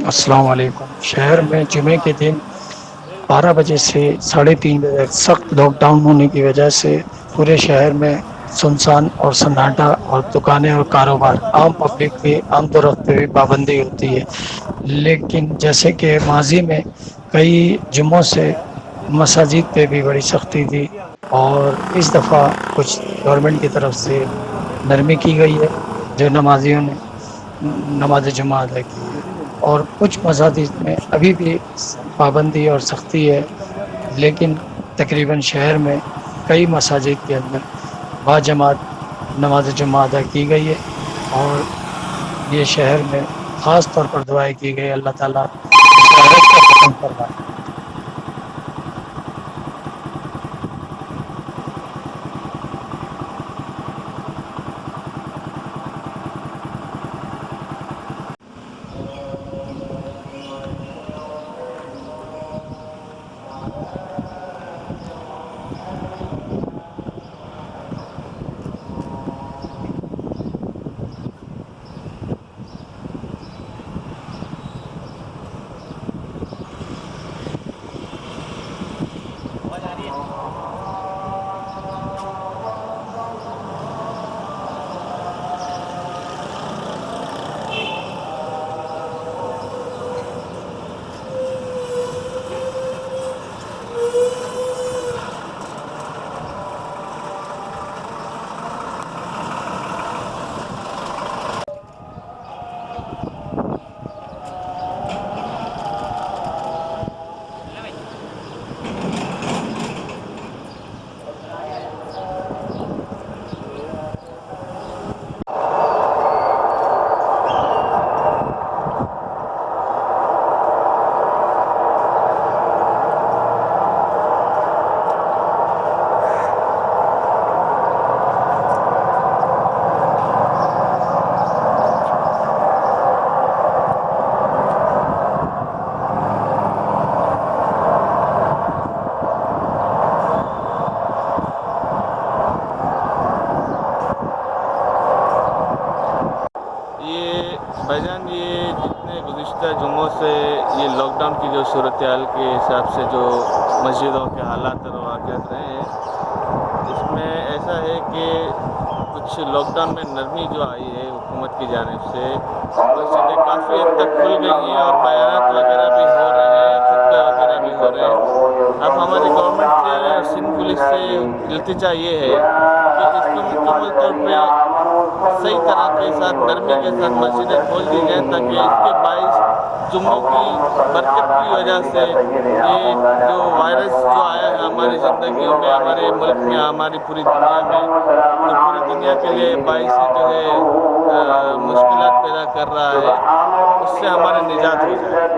السلام علیکم۔ شہر میں جمعے کے دن 12 بجے سے 3:30 بجے تک سخت لاک ڈاؤن ہونے کی وجہ سے پورے شہر میں سنسان اور سناٹا، اور دکانیں اور کاروبار، عام پبلک بھی عام طور پہ بھی پابندی ہوتی ہے۔ لیکن جیسے کہ ماضی میں کئی جمعوں سے مساجد پہ بھی بڑی سختی تھی، اور اس دفعہ کچھ گورنمنٹ کی طرف سے نرمی کی گئی ہے، جو نمازیوں نے نماز جمعہ ادا کی ہے۔ اور کچھ مساجد میں ابھی بھی پابندی اور سختی ہے، لیکن تقریباً شہر میں کئی مساجد کے اندر باجماعت نماز جمعہ ادا کی گئی ہے، اور یہ شہر میں خاص طور پر دعائیں کی گئی، اللہ تعالیٰ اس وائرس کو ختم فرمائے۔ بھائی جان، یہ جتنے گزشتہ جمعوں سے یہ لاک ڈاؤن کی جو صورتحال کے حساب سے جو مسجدوں کے حالات اور واقعات رہے ہیں، اس میں ایسا ہے کہ کچھ لاک ڈاؤن میں نرمی جو آئی ہے حکومت کی جانب سے، مسجدیں کافی حد تک کھل گئی ہیں اور بیانات وغیرہ بھی ہو رہے ہیں، خطبے وغیرہ بھی ہو رہے ہیں۔ اب ہماری گورنمنٹ سے اور سندھ پولیس سے التجا یہ ہے کہ اس کو مکمل طور پہ صحیح طرح کے ساتھ، نرمی کے ساتھ مسجدیں کھول دی جائیں، تاکہ اس کے باعث جمعوں کی برکت کی وجہ سے یہ جو وائرس جو آیا ہے ہماری زندگیوں میں، ہمارے ملک میں، ہماری پوری دنیا میں، جو پوری دنیا کے لیے باعث جو ہے مشکلات پیدا کر رہا ہے، اس سے ہماری نجات ہو جائے۔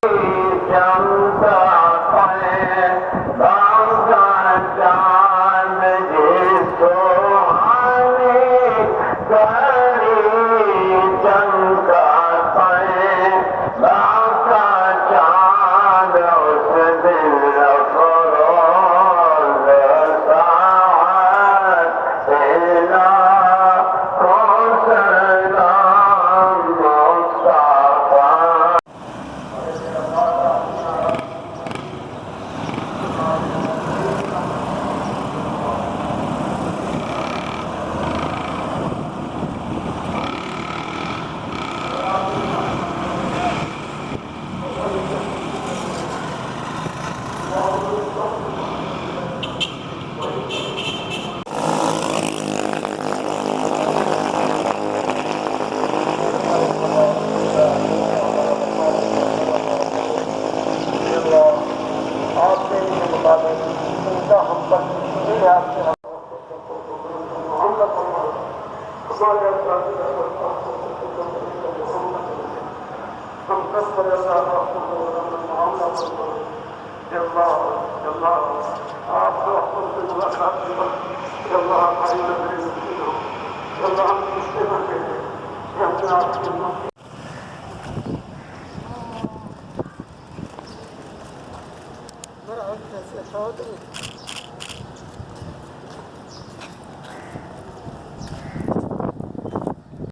ٹھیک ہے نا؟ But I was just